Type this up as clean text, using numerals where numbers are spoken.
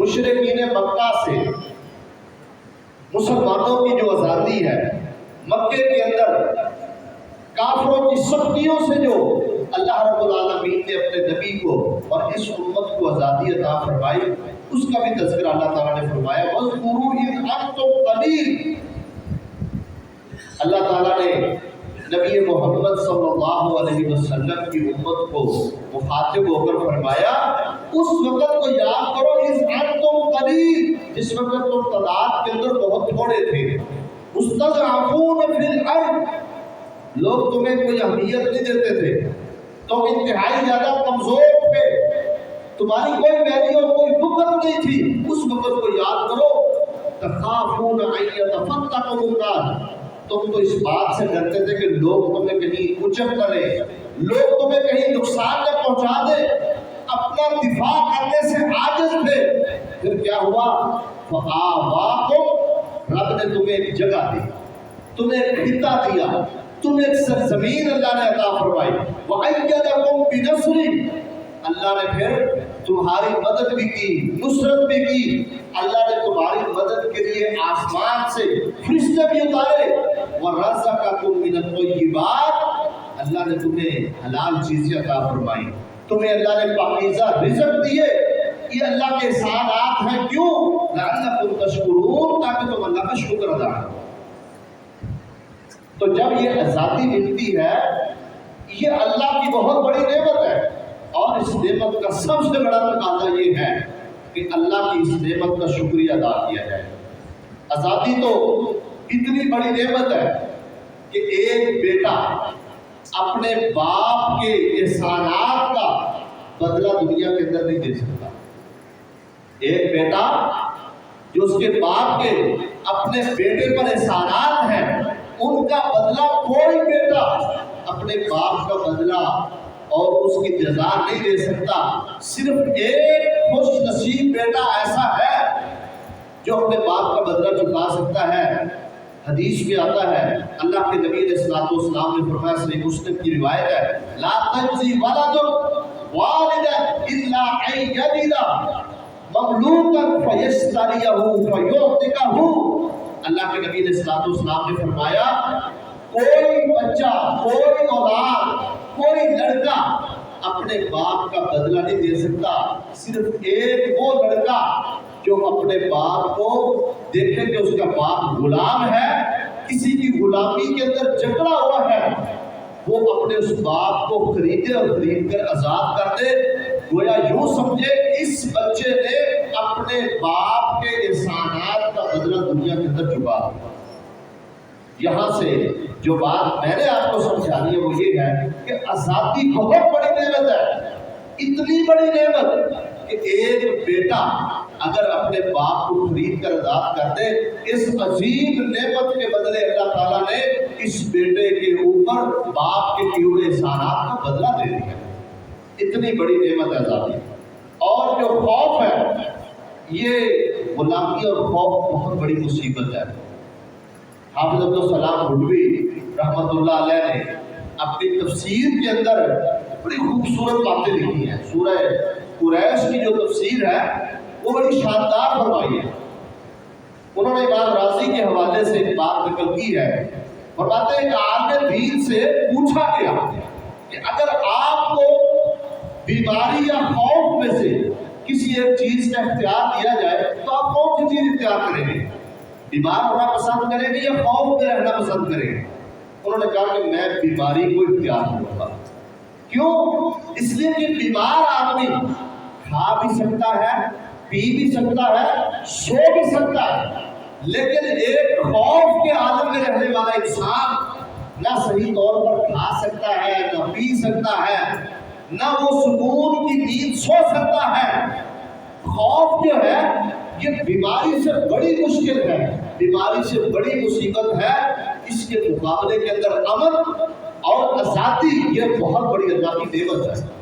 مشرکین مکہ سے مسلمانوں کی جو آزادی ہے، مکے کے اندر کافروں کی سختیوں سے جو اللہ رب العالمین نے اپنے نبی کو اور اس امت کو آزادی عطا فرمائی، اس کا بھی تذکرہ اللہ تعالیٰ نے فرمایا وَاذْكُرُوا إِذْ أَنْتُمْ قَلِيلٌ۔ اللہ تعالیٰ نے نبی محمد صلی اللہ علیہ وسلم کی امت کو مخاطب ہو کر فرمایا اس وقت کو یاد کرو اذ انتم قلیل، جس وقت تم تعداد کے اندر بہت تھوڑے تھے، مستضعفون فی الارض، لوگ تمہیں کوئی اہمیت نہیں دیتے تھے، تم انتہائی زیادہ کمزور تھے، تمہاری کوئی ویلیو کوئی فکر نہیں تھی، اس وقت کو یاد کرو تخافون ان یتفتکم الناس، تم تو اس بات سے ڈرتے تھے کہ لوگ تمہیں کہیں اچک کریں، لوگ تمہیں کہیں نقصان نہ پہنچا دے، اپنا دفاع کرنے سے عاجز تھے، پھر کیا ہوا فآواکم، رب نے تمہیں ایک جگہ دی، تمہیں ایک خطہ دیا، تمہیں ایک سرزمین اللہ نے عطا فرمائی، وَأَيَّدَكُمْ بِنَصْرِهِ، اللہ نے پھر تمہاری مدد بھی کی، نصرت بھی کی، اللہ نے تمہاری مدد کے لیے آسمان سے فرشتے بھی اتارے، وَرَزَقَكُم مِّنَ الطَّيِّبَاتِ، اللہ نے تمہیں حلال چیزیں عطا فرمائی، تمہیں اللہ نے پاکیزہ رزق دیے، یہ اللہ کے احسانات ہیں، کیوں؟ لَعَلَّكُمْ تَشْكُرُونَ، تاکہ تم اللہ کا شکر ادا کرو۔ تو جب یہ آزادی ملتی ہے یہ اللہ کی بہت بڑی نعمت ہے، اور اس نعمت کا سب سے بڑا تقاضا یہ ہے کہ اللہ کی اس نعمت کا شکریہ ادا کیا جائے۔ آزادی تو اتنی بڑی نعمت ہے کہ ایک بیٹا اپنے باپ کے احسانات کا بدلہ دنیا کے اندر نہیں دے سکتا۔ ایک بیٹا جو اس کے باپ کے اپنے بیٹے پر احسانات ہیں، ان کا بدلہ کوئی بیٹا اپنے باپ کا بدلہ اور اس کی جزا نہیں دے سکتا۔ صرف ایک خوش نصیب بیٹا ایسا ہے جو اپنے باپ کا بدلہ چکا سکتا ہے۔ حدیث میں آتا ہے، اللہ کے نبی علیہ الصلوۃ والسلام نے فرمایا، صحیح مسلم کی روایت ہے، لا تجزی ولد والدا الا ان یجد مملوکا فیشتریہ فیعتقہ، اللہ کے نبی علیہ الصلوۃ والسلام نے فرمایا کوئی بچہ، کوئی اولاد، کوئی لڑکا اپنے باپ کا بدلہ نہیں دے سکتا، صرف ایک وہ لڑکا جو اپنے باپ کو دیکھے کہ اس کا باپ غلام ہے، کسی کی غلامی کے اندر جکڑا ہوا ہے، وہ اپنے اس باپ کو خریدے اور خرید کر آزاد کر دے، گویا یوں سمجھے اس بچے نے اپنے باپ کے احسانات کا بدلہ دنیا کے اندر چکا۔ یہاں سے جو بات میں نے آپ کو سمجھانی ہے وہ یہ ہے کہ آزادی بہت بڑی نعمت ہے، اتنی بڑی نعمت کہ ایک بیٹا اگر اپنے باپ کو خرید کر آزاد کر دے، اس عظیم نعمت کے بدلے اللہ تعالیٰ نے اس بیٹے کے اوپر باپ کے کیے ہوئے احسانات کا بدلہ دے دیا۔ اتنی بڑی نعمت ہے آزادی۔ اور جو خوف ہے، یہ غلامی اور خوف بہت بڑی مصیبت ہے۔ حافظ عبدالسلام بھٹوی رحمۃ اللہ علیہ نے اپنی تفسیر کے اندر بڑی خوبصورت باتیں لکھی ہیں۔ سورہ قریش کی جو تفسیر ہے وہ بڑی شاندار فرمائی ہے۔ انہوں نے امام راضی کے حوالے سے ایک بات نقل کی ہے، فرماتے ہیں کہ عالم دین سے پوچھا گیا کہ اگر آپ کو بیماری یا خوف میں سے کسی ایک چیز کا اختیار دیا جائے تو آپ کون سی چیز اختیار کریں گے؟ بیمار ہونا پسند کریں گے یا خوف میں رہنا پسند کریں گے؟ انہوں نے کہا کہ میں بیماری کو اختیار کروں گا۔ کیوں؟ اس لیے کہ بیمار آدمی کھا بھی سکتا ہے، پی بھی سکتا ہے، سو بھی سکتا ہے، لیکن ایک خوف کے عالم میں رہنے والا انسان نہ صحیح طور پر کھا سکتا ہے، نہ پی سکتا ہے، نہ وہ سکون کی نیند سو سکتا ہے۔ خوف جو ہے یہ بیماری سے بڑی مشکل ہے، بیماری سے بڑی مصیبت ہے، اس کے مقابلے کے اندر امن اور آزادی یہ بہت بڑی اللہ کی نعمت ہے۔